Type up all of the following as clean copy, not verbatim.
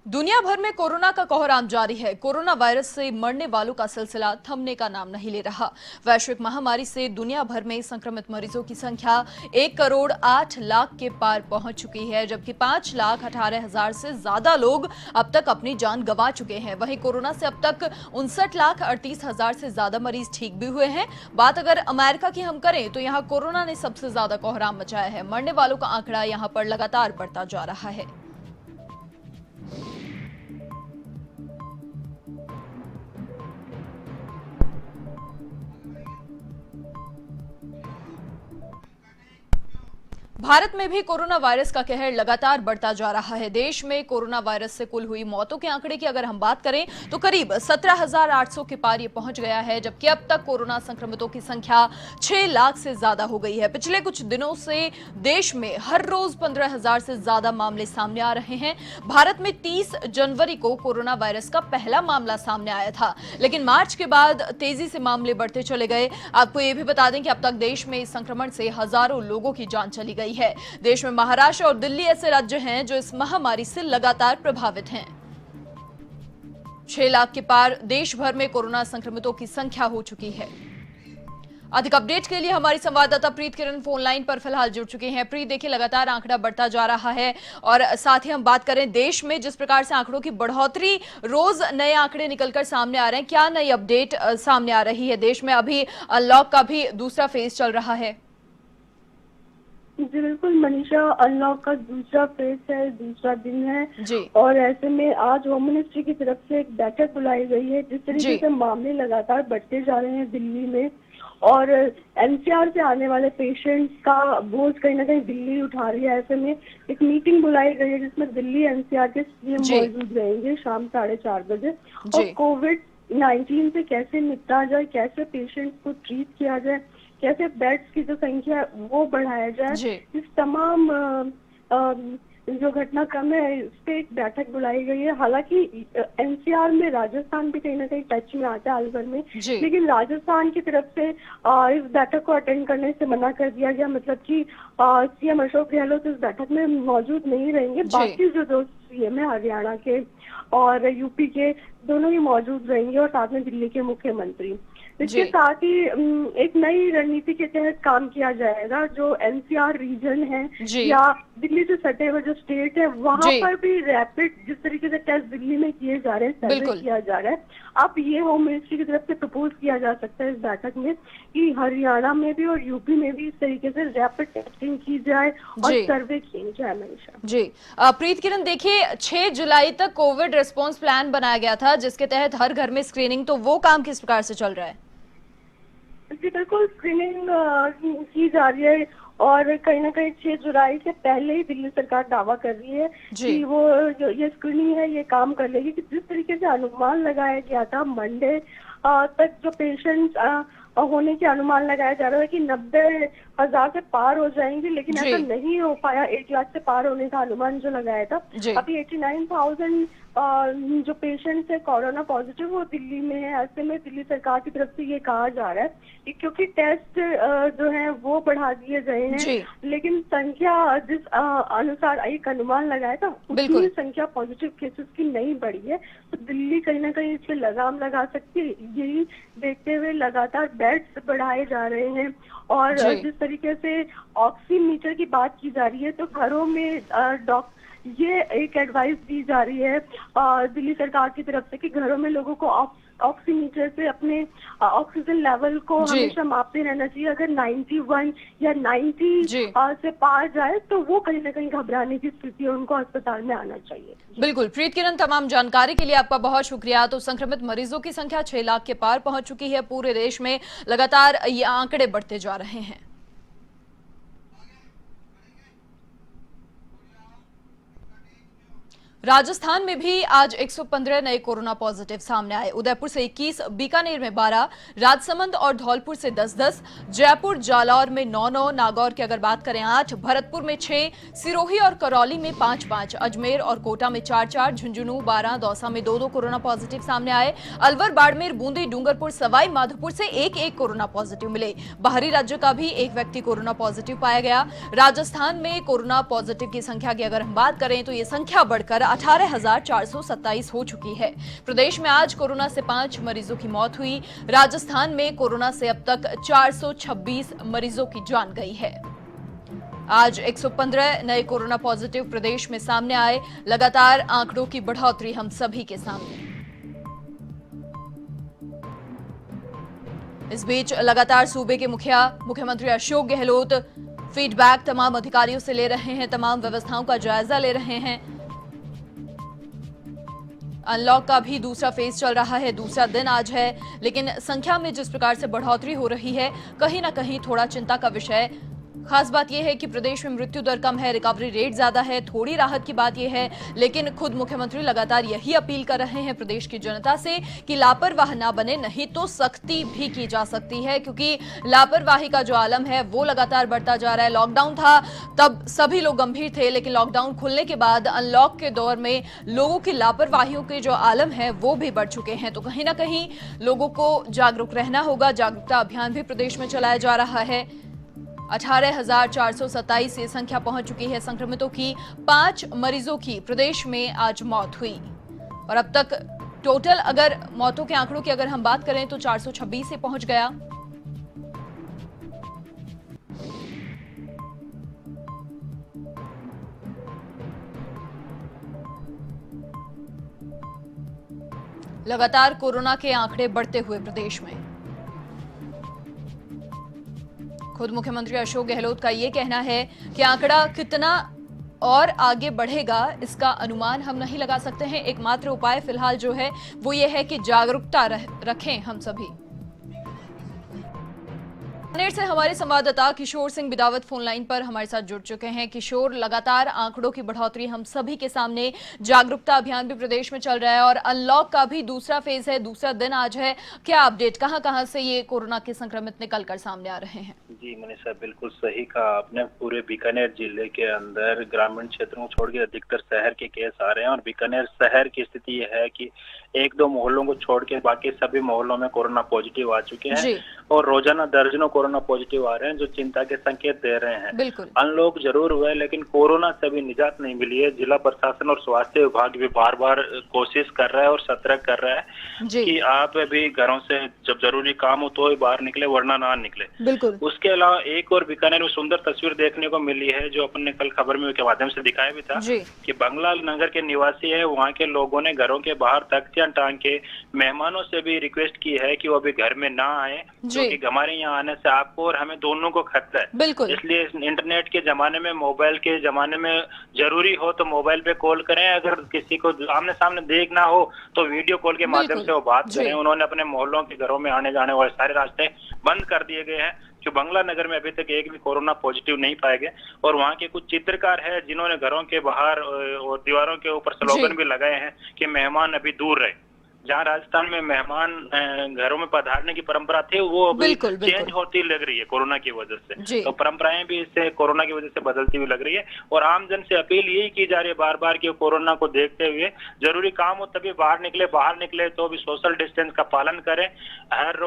दुनिया भर में कोरोना का कोहराम जारी है। कोरोना वायरस से मरने वालों का सिलसिला थमने का नाम नहीं ले रहा। वैश्विक महामारी से दुनिया भर में संक्रमित मरीजों की संख्या 1,08,00,000 के पार पहुंच चुकी है, जबकि 5,18,000 से ज्यादा लोग अब तक अपनी जान गंवा चुके हैं। वहीं कोरोना से अब तक 59,38,000 से ज्यादा मरीज ठीक भी हुए हैं। बात अगर अमेरिका की हम करें तो यहाँ कोरोना ने सबसे ज्यादा कोहराम मचाया है। मरने वालों का आंकड़ा यहाँ पर लगातार बढ़ता जा रहा है। भारत में भी कोरोना वायरस का कहर लगातार बढ़ता जा रहा है। देश में कोरोना वायरस से कुल हुई मौतों के आंकड़े की अगर हम बात करें तो करीब 17,800 के पार ये पहुंच गया है, जबकि अब तक कोरोना संक्रमितों की संख्या 6 लाख से ज्यादा हो गई है। पिछले कुछ दिनों से देश में हर रोज 15,000 से ज्यादा मामले सामने आ रहे हैं। भारत में 30 जनवरी को कोरोना वायरस का पहला मामला सामने आया था, लेकिन मार्च के बाद तेजी से मामले बढ़ते चले गए। आपको ये भी बता दें कि अब तक देश में इस संक्रमण से हजारों लोगों की जान चली गई है। देश में महाराष्ट्र और दिल्ली ऐसे राज्य हैं जो इस महामारी से लगातार प्रभावित हैं। 6 लाख के पार देश भर में कोरोना संक्रमितों की संख्या हो चुकी है। अधिक अपडेट के लिए हमारी संवाददाता प्रीत किरण फोन लाइन पर फिलहाल जुड़ चुके हैं। प्रीत, देखिए लगातार आंकड़ा बढ़ता जा रहा है और साथ ही हम बात करें देश में जिस प्रकार से आंकड़ों की बढ़ोतरी, रोज नए आंकड़े निकलकर सामने आ रहे हैं, क्या नई अपडेट सामने आ रही है? देश में अभी अनलॉक का भी दूसरा फेज चल रहा है। जी बिल्कुल मनीषा, अनलॉक का दूसरा फेज है, दूसरा दिन है जी। और ऐसे में आज होम मिनिस्ट्री की तरफ से एक बैठक बुलाई गई है। जिस तरीके से मामले लगातार बढ़ते जा रहे हैं दिल्ली में और एनसीआर से आने वाले पेशेंट्स का बोझ कहीं ना कहीं दिल्ली उठा रही है, ऐसे में एक मीटिंग बुलाई गई है जिसमें दिल्ली एनसीआर के सीएम मौजूद रहेंगे शाम 4:30 बजे। और कोविड-19 से कैसे निपटा जाए, कैसे पेशेंट्स को ट्रीट किया जाए, कैसे बेड्स की जो संख्या है वो बढ़ाया जाए, इस तमाम जो घटनाक्रम है इस पे एक बैठक बुलाई गई है। हालांकि एनसीआर में राजस्थान भी कहीं ना कहीं टच में आता है अलवर में, लेकिन राजस्थान की तरफ से इस बैठक को अटेंड करने से मना कर दिया गया। मतलब कि सीएम अशोक गहलोत इस बैठक में मौजूद नहीं रहेंगे। बाकी जो दो सीएम है हरियाणा के और यूपी के, दोनों ही मौजूद रहेंगे और साथ में दिल्ली के मुख्यमंत्री। इसके साथ ही एक नई रणनीति के तहत काम किया जाएगा। जो एनसीआर रीजन है या दिल्ली से सटे हुए जो स्टेट है वहां पर भी रैपिड जिस तरीके से टेस्ट दिल्ली में किए जा रहे हैं, सर्वे किया जा रहा है। अब ये होम मिनिस्ट्री की तरफ से प्रपोज किया जा सकता है इस बैठक में कि हरियाणा में भी और यूपी में भी इस तरीके से रैपिड टेस्टिंग की जाए और सर्वे किए जाए। मनीषा जी, प्रीत किरण, देखिए 6 जुलाई तक कोविड रिस्पॉन्स प्लान बनाया गया था जिसके तहत हर घर में स्क्रीनिंग, तो वो काम किस प्रकार से चल रहा है? जी बिल्कुल, स्क्रीनिंग की जा रही है और कहीं ना कहीं 6 जुलाई से पहले ही दिल्ली सरकार दावा कर रही है कि वो जो ये स्क्रीनिंग है ये काम कर लेगी। कि जिस तरीके से अनुमान लगाया गया था मंडे तक जो पेशेंट्स होने के अनुमान लगाया जा रहा है कि 90,000 से पार हो जाएंगे, लेकिन ऐसा नहीं हो पाया। 1 लाख से पार होने का अनुमान जो लगाया था, अभी 89,000 जो पेशेंट्स है कोरोना पॉजिटिव वो दिल्ली में है। ऐसे में दिल्ली सरकार की तरफ से ये कहा जा रहा है कि क्योंकि टेस्ट जो है वो बढ़ा दिए गए हैं, लेकिन संख्या जिस अनुसार एक अनुमान लगाया था उतनी संख्या पॉजिटिव केसेस की नहीं बढ़ी है। तो दिल्ली कहीं ना कहीं इस पे लगाम लगा सकती है। यही देखते हुए लगातार बेड्स बढ़ाए जा रहे हैं और जिस तरीके से ऑक्सीमीटर की बात की जा रही है तो घरों में ये एक एडवाइस दी जा रही है दिल्ली सरकार की तरफ से कि घरों में लोगों को ऑक्सीमीटर से अपने ऑक्सीजन लेवल को हमेशा मापते रहना चाहिए। अगर 91 या 90 से पार जाए तो वो कहीं ना कहीं घबराने की स्थिति है, उनको अस्पताल में आना चाहिए। बिल्कुल प्रीत किरण, तमाम जानकारी के लिए आपका बहुत शुक्रिया। तो संक्रमित मरीजों की संख्या 6 लाख के पार पहुंच चुकी है। पूरे देश में लगातार ये आंकड़े बढ़ते जा रहे हैं। राजस्थान में भी आज 115 नए कोरोना पॉजिटिव सामने आए। उदयपुर से 21, बीकानेर में 12, राजसमंद और धौलपुर से 10-10, जयपुर जालौर में 9-9, नागौर की अगर बात करें 8, भरतपुर में 6, सिरोही और करौली में 5-5, अजमेर और कोटा में 4-4, झुंझुनू, 12, दौसा में 2-2 कोरोना पॉजिटिव सामने आए। अलवर, बाड़मेर, बूंदी, डूंगरपुर, सवाई माधोपुर से 1-1 कोरोना पॉजिटिव मिले। बाहरी राज्य का भी एक व्यक्ति कोरोना पॉजिटिव पाया गया। राजस्थान में कोरोना पॉजिटिव की संख्या की अगर हम बात करें तो ये संख्या बढ़कर 18,427 हो चुकी है। प्रदेश में आज कोरोना से 5 मरीजों की मौत हुई। राजस्थान में कोरोना से अब तक 426 मरीजों की जान गई है। आज 115 नए कोरोना पॉजिटिव प्रदेश में सामने आए। लगातार आंकड़ों की बढ़ोतरी हम सभी के सामने। इस बीच लगातार सूबे के मुख्यमंत्री अशोक गहलोत फीडबैक तमाम अधिकारियों से ले रहे हैं, तमाम व्यवस्थाओं का जायजा ले रहे हैं। अनलॉक का भी दूसरा फेज चल रहा है, दूसरा दिन आज है, लेकिन संख्या में जिस प्रकार से बढ़ोतरी हो रही है, कहीं ना कहीं थोड़ा चिंता का विषय। खास बात यह है कि प्रदेश में मृत्यु दर कम है, रिकवरी रेट ज्यादा है। थोड़ी राहत की बात यह है, लेकिन खुद मुख्यमंत्री लगातार यही अपील कर रहे हैं प्रदेश की जनता से कि लापरवाह ना बने, नहीं तो सख्ती भी की जा सकती है, क्योंकि लापरवाही का जो आलम है वो लगातार बढ़ता जा रहा है। लॉकडाउन था तब सभी लोग गंभीर थे, लेकिन लॉकडाउन खुलने के बाद अनलॉक के दौर में लोगों की लापरवाहियों के जो आलम है वो भी बढ़ चुके हैं। तो कहीं ना कहीं लोगों को जागरूक रहना होगा। जागरूकता अभियान भी प्रदेश में चलाया जा रहा है। 18,427 ये संख्या पहुंच चुकी है संक्रमितों की। 5 मरीजों की प्रदेश में आज मौत हुई और अब तक टोटल अगर मौतों के आंकड़ों की अगर हम बात करें तो 426 से पहुंच गया। लगातार कोरोना के आंकड़े बढ़ते हुए प्रदेश में। खुद मुख्यमंत्री अशोक गहलोत का यह कहना है कि आंकड़ा कितना और आगे बढ़ेगा इसका अनुमान हम नहीं लगा सकते हैं। एकमात्र उपाय फिलहाल जो है वो ये है कि जागरूकता रखें हम सभी। बीकानेर से हमारे संवाददाता किशोर सिंह बिदावत फोन लाइन पर हमारे साथ जुड़ चुके हैं। किशोर, लगातार आंकड़ों की बढ़ोतरी हम सभी के सामने, जागरूकता अभियान भी प्रदेश में चल रहा है और अनलॉक का भी दूसरा फेज है, दूसरा दिन आज है। क्या अपडेट, कहां से ये कोरोना के संक्रमित निकल कर सामने आ रहे हैं? जी मनीषा, बिल्कुल सही कहा आपने। पूरे बीकानेर जिले के अंदर ग्रामीण क्षेत्रों को छोड़ के अधिकतर शहर के केस आ रहे हैं और बीकानेर शहर की स्थिति यह है कि 1-2 मोहल्लों को छोड़ के बाकी सभी मोहल्लों में कोरोना पॉजिटिव आ चुके हैं और रोजाना दर्जनों कोरोना पॉजिटिव आ रहे हैं, जो चिंता के संकेत दे रहे हैं। बिल्कुल। अनलॉक जरूर हुआ है, लेकिन कोरोना से अभी निजात नहीं मिली है। जिला प्रशासन और स्वास्थ्य विभाग भी बार बार कोशिश कर रहा है और सतर्क कर रहा है कि आप अभी घरों से जब जरूरी काम हो तो ही बाहर निकले, वरना ना निकले। बिल्कुल। उसके अलावा एक और बीकानेर में सुंदर तस्वीर देखने को मिली है, जो अपन ने कल खबर में के माध्यम से दिखाया भी था कि बंगला नगर के निवासी है, वहाँ के लोगों ने घरों के बाहर तख्तियां टांग के मेहमानों से भी रिक्वेस्ट की है कि वो अभी घर में ना आए, क्योंकि हमारे यहाँ आने से आपको और हमें दोनों को खतरा है। बिल्कुल। इसलिए इंटरनेट के जमाने में, मोबाइल के जमाने में जरूरी हो तो मोबाइल पे कॉल करें, अगर किसी को आमने सामने देखना हो तो वीडियो कॉल के माध्यम से वो बात करें। उन्होंने अपने मोहल्लों के घरों में आने जाने वाले सारे रास्ते बंद कर दिए गए हैं। जो बंगला नगर में अभी तक एक भी कोरोना पॉजिटिव नहीं पाए गए और वहाँ के कुछ चित्रकार हैं जिन्होंने घरों के बाहर और दीवारों के ऊपर स्लोगन भी लगाए हैं कि मेहमान अभी दूर रहे। जहाँ राजस्थान में मेहमान घरों में पधारने की परंपरा थी, वो अभी चेंज होती लग रही है कोरोना की वजह से। तो परंपराएं भी इससे कोरोना की वजह से बदलती हुई लग रही है और आम जन से अपील यही की जा रही है बार बार कि कोरोना को देखते हुए जरूरी काम हो तभी बाहर निकले तो भी सोशल डिस्टेंस का पालन करें, हर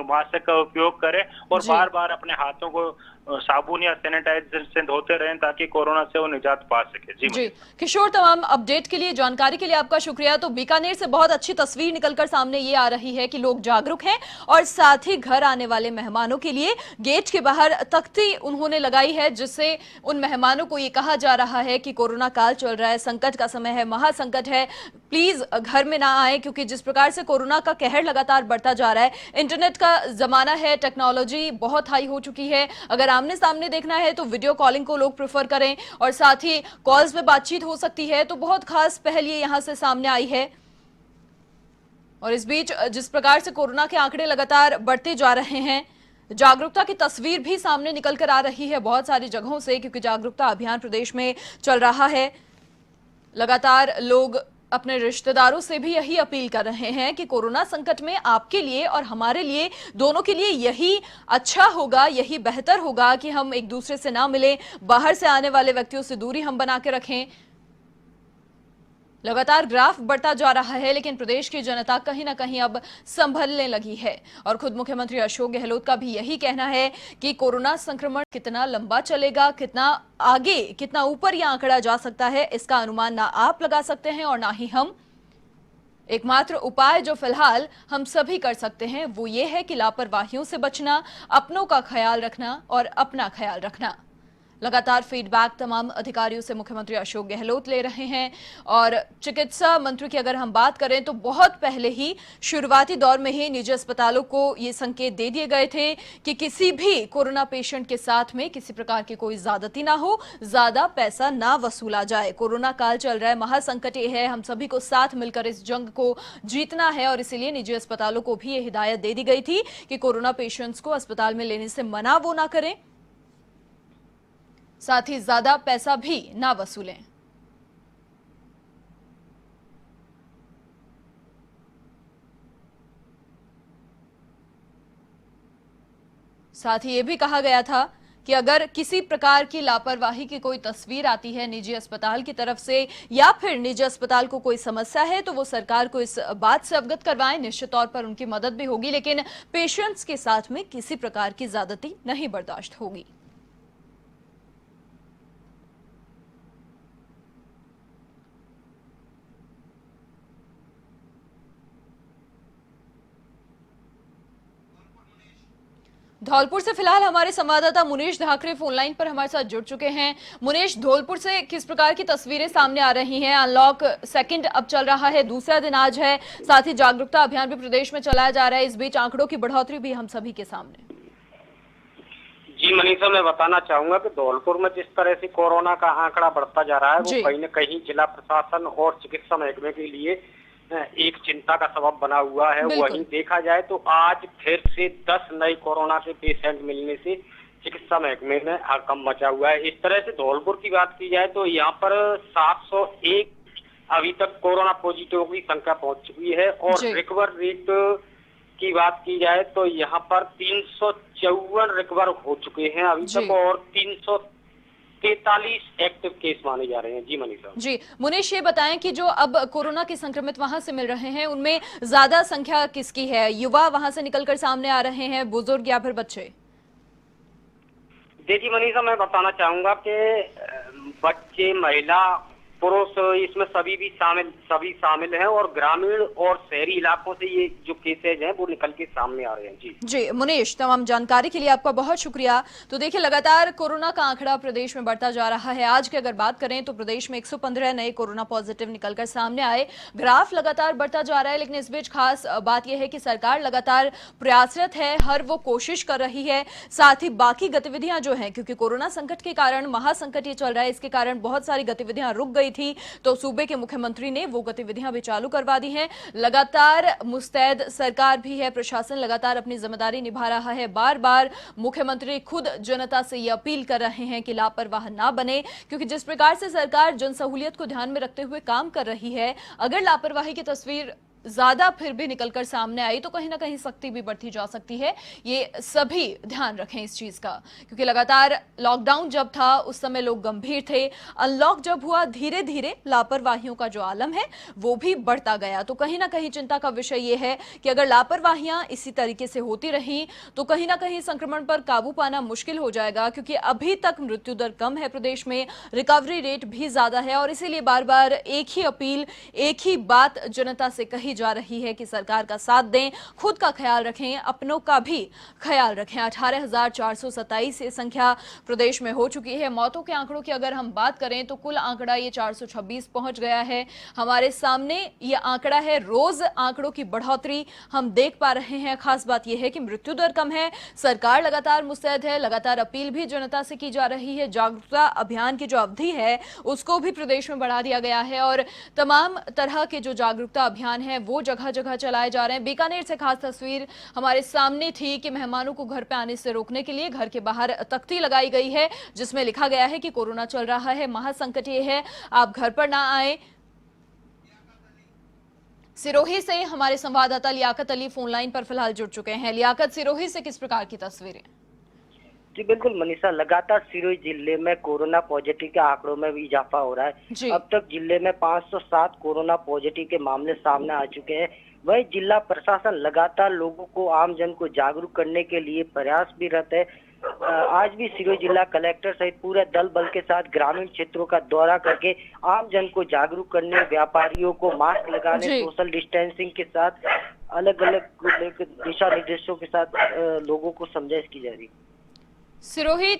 मास्क का उपयोग करें और बार बार अपने हाथों को साबुन या सैनिटाइजर से धोते रहें ताकि कोरोना से वो निजात पा सके। जी किशोर, तमाम अपडेट के लिए, जानकारी के लिए आपका शुक्रिया। तो बीकानेर से बहुत अच्छी तस्वीर निकलकर सामने ये आ रही है कि लोग जागरूक हैं और साथ ही घर आने वाले मेहमानों के लिए गेट के बाहर तख्ती उन्होंने लगाई है, जिससे उन मेहमानों को ये कहा जा रहा है कि कोरोना काल चल रहा है, संकट का समय है, महासंकट है, प्लीज घर में ना आए, क्योंकि जिस प्रकार से कोरोना का कहर लगातार बढ़ता जा रहा है, इंटरनेट का जमाना है, टेक्नोलॉजी बहुत हाई हो चुकी है। अगर आमने सामने देखना है तो वीडियो कॉलिंग को लोग प्रेफर करें और साथ ही कॉल्स पे बातचीत हो सकती है। तो बहुत खास पहल ये यहां से सामने आई है। और इस बीच जिस प्रकार से कोरोना के आंकड़े लगातार बढ़ते जा रहे हैं, जागरूकता की तस्वीर भी सामने निकल कर आ रही है बहुत सारी जगहों से, क्योंकि जागरूकता अभियान प्रदेश में चल रहा है। लगातार लोग अपने रिश्तेदारों से भी यही अपील कर रहे हैं कि कोरोना संकट में आपके लिए और हमारे लिए, दोनों के लिए यही अच्छा होगा, यही बेहतर होगा कि हम एक दूसरे से ना मिलें, बाहर से आने वाले व्यक्तियों से दूरी हम बना के रखें। लगातार ग्राफ बढ़ता जा रहा है, लेकिन प्रदेश की जनता कहीं ना कहीं अब संभलने लगी है और खुद मुख्यमंत्री अशोक गहलोत का भी यही कहना है कि कोरोना संक्रमण कितना लंबा चलेगा, कितना आगे, कितना ऊपर यह आंकड़ा जा सकता है, इसका अनुमान ना आप लगा सकते हैं और ना ही हम। एकमात्र उपाय जो फिलहाल हम सभी कर सकते हैं वो ये है कि लापरवाहियों से बचना, अपनों का ख्याल रखना और अपना ख्याल रखना। लगातार फीडबैक तमाम अधिकारियों से मुख्यमंत्री अशोक गहलोत ले रहे हैं और चिकित्सा मंत्री की अगर हम बात करें तो बहुत पहले ही शुरुआती दौर में ही निजी अस्पतालों को ये संकेत दे दिए गए थे कि किसी भी कोरोना पेशेंट के साथ में किसी प्रकार की कोई ज्यादती ना हो, ज्यादा पैसा ना वसूला जाए। कोरोना काल चल रहा है, महासंकट ये है, हम सभी को साथ मिलकर इस जंग को जीतना है और इसीलिए निजी अस्पतालों को भी ये हिदायत दे दी गई थी कि कोरोना पेशेंट्स को अस्पताल में लेने से मना वो ना करें, साथ ही ज्यादा पैसा भी ना वसूलें। साथ ही ये भी कहा गया था कि अगर किसी प्रकार की लापरवाही की कोई तस्वीर आती है निजी अस्पताल की तरफ से या फिर निजी अस्पताल को कोई समस्या है तो वो सरकार को इस बात से अवगत करवाएं, निश्चित तौर पर उनकी मदद भी होगी, लेकिन पेशेंट्स के साथ में किसी प्रकार की ज्यादती नहीं बर्दाश्त होगी। धौलपुर से फिलहाल हमारे संवाददाता मुनीश धाकरे फोनलाइन पर हमारे साथ जुड़ चुके हैं। मुनीश, धौलपुर से किस प्रकार की तस्वीरें सामने आ रही हैं? अनलॉक सेकंड अब चल रहा है, दूसरा दिन आज है, साथ ही जागरूकता अभियान भी प्रदेश में चलाया जा रहा है, इस बीच आंकड़ों की बढ़ोतरी भी हम सभी के सामने। जी मनीषा, मैं बताना चाहूंगा कि धौलपुर में जिस तरह से कोरोना का आंकड़ा बढ़ता जा रहा है वो कहीं न कहीं जिला प्रशासन और चिकित्सा महकमे के लिए एक चिंता का सबब बना हुआ है। वहीं देखा जाए तो आज फिर से 10 नए कोरोना के पेशेंट मिलने से चिकित्सा महकमे में हड़कंप मचा हुआ है। इस तरह से धौलपुर की बात की जाए तो यहाँ पर 701 अभी तक कोरोना पॉजिटिव की संख्या पहुंच चुकी है और रिकवर रेट की बात की जाए तो यहाँ पर 354 रिकवर हो चुके हैं अभी तक और 343 एक्टिव केस माने जा रहे हैं। जी मनीषा। जी मुनीश, ये बताएं कि जो अब कोरोना के संक्रमित वहां से मिल रहे हैं उनमें ज्यादा संख्या किसकी है? युवा वहां से निकलकर सामने आ रहे हैं, बुजुर्ग या फिर बच्चे? देखिए मनीषा, मैं बताना चाहूंगा कि बच्चे, महिला, पुरुष, इसमें सभी शामिल हैं और ग्रामीण और शहरी इलाकों से ये जो केसेज हैं वो निकल के सामने आ रहे हैं। जी मुनीश, तमाम जानकारी के लिए आपका बहुत शुक्रिया। तो देखिए, लगातार कोरोना का आंकड़ा प्रदेश में बढ़ता जा रहा है। आज की अगर बात करें तो प्रदेश में 115 नए कोरोना पॉजिटिव निकलकर सामने आए। ग्राफ लगातार बढ़ता जा रहा है, लेकिन इस बीच खास बात यह है कि सरकार लगातार प्रयासरत है, हर वो कोशिश कर रही है, साथ ही बाकी गतिविधियां जो है, क्योंकि कोरोना संकट के कारण, महासंकट ये चल रहा है, इसके कारण बहुत सारी गतिविधियां रुक गई थी, तो सूबे के मुख्यमंत्री ने वो गतिविधियां भी चालू करवा दी हैं। लगातार मुस्तैद सरकार भी है, प्रशासन लगातार अपनी जिम्मेदारी निभा रहा है। बार बार मुख्यमंत्री खुद जनता से ये अपील कर रहे हैं कि लापरवाह ना बने, क्योंकि जिस प्रकार से सरकार जन सहूलियत को ध्यान में रखते हुए काम कर रही है, अगर लापरवाही की तस्वीर ज्यादा फिर भी निकलकर सामने आई तो कहीं ना कहीं सख्ती भी बढ़ती जा सकती है। ये सभी ध्यान रखें इस चीज का, क्योंकि लगातार लॉकडाउन जब था उस समय लोग गंभीर थे, अनलॉक जब हुआ धीरे धीरे लापरवाहियों का जो आलम है वो भी बढ़ता गया। तो कहीं ना कहीं चिंता का विषय ये है कि अगर लापरवाहियां इसी तरीके से होती रही तो कहीं ना कहीं संक्रमण पर काबू पाना मुश्किल हो जाएगा, क्योंकि अभी तक मृत्यु दर कम है प्रदेश में, रिकवरी रेट भी ज्यादा है और इसीलिए बार बार एक ही अपील, एक ही बात जनता से कही जा रही है कि सरकार का साथ दें, खुद का ख्याल रखें, अपनों का भी ख्याल रखें। 18,427 ये संख्या प्रदेश में हो चुकी है। मौतों के आंकड़ों की अगर हम बात करें तो कुल आंकड़ा ये 426 पहुंच गया है। हमारे सामने ये आंकड़ा है, रोज आंकड़ों की बढ़ोतरी हम देख पा रहे हैं। खास बात यह है कि मृत्यु दर कम है, सरकार लगातार मुस्तैद है, लगातार अपील भी जनता से की जा रही है। जागरूकता अभियान की जो अवधि है उसको भी प्रदेश में बढ़ा दिया गया है और तमाम तरह के जो जागरूकता अभियान है वो जगह जगह चलाए जा रहे हैं। बीकानेर से खास तस्वीर हमारे सामने थी कि मेहमानों को घर पे आने से रोकने के लिए घर के बाहर तख्ती लगाई गई है जिसमें लिखा गया है कि कोरोना चल रहा है, महासंकट ये है, आप घर पर ना आए। सिरोही से हमारे संवाददाता लियाकत अली फोन लाइन पर फिलहाल जुड़ चुके हैं। लियाकत, सिरोही से किस प्रकार की तस्वीरें? जी बिल्कुल मनीषा, लगातार सिरोही जिले में कोरोना पॉजिटिव के आंकड़ों में भी इजाफा हो रहा है। अब तक जिले में 507 कोरोना पॉजिटिव के मामले सामने आ चुके हैं। वही जिला प्रशासन लगातार लोगों को, आम जन को जागरूक करने के लिए प्रयासरत है। आज भी सिरोही जिला कलेक्टर सहित पूरे दल बल के साथ ग्रामीण क्षेत्रों का दौरा करके आम जन को जागरूक करने, व्यापारियों को मास्क लगाने, सोशल डिस्टेंसिंग के साथ अलग अलग दिशा निर्देशों के साथ लोगों को समझाइश की जा रही है। सिरोही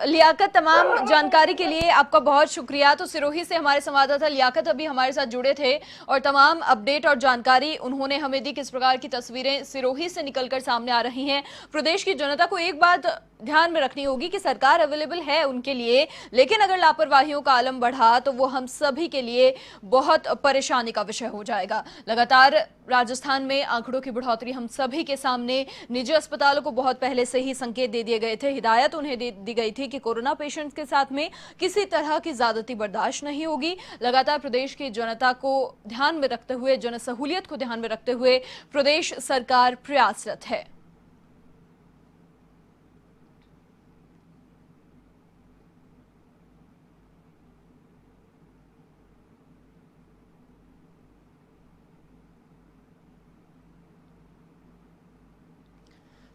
लियाकत, तमाम जानकारी के लिए आपका बहुत शुक्रिया। तो सिरोही से हमारे संवाददाता लियाकत अभी हमारे साथ जुड़े थे और तमाम अपडेट और जानकारी उन्होंने हमें दी। किस प्रकार की तस्वीरें सिरोही से निकलकर सामने आ रही हैं। प्रदेश की जनता को एक बात ध्यान में रखनी होगी कि सरकार अवेलेबल है उनके लिए, लेकिन अगर लापरवाहियों का आलम बढ़ा तो वो हम सभी के लिए बहुत परेशानी का विषय हो जाएगा। लगातार राजस्थान में आंकड़ों की बढ़ोतरी हम सभी के सामने, निजी अस्पतालों को बहुत पहले से ही संकेत दे दिए गए थे, हिदायत उन्हें दे दी गई थी कि कोरोना पेशेंट्स के साथ में किसी तरह की ज्यादती बर्दाश्त नहीं होगी। लगातार प्रदेश की जनता को ध्यान में रखते हुए, जन सहूलियत को ध्यान में रखते हुए प्रदेश सरकार प्रयासरत है।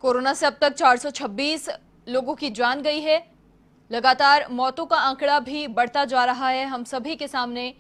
कोरोना से अब तक 426 लोगों की जान गई है। लगातार मौतों का आंकड़ा भी बढ़ता जा रहा है हम सभी के सामने।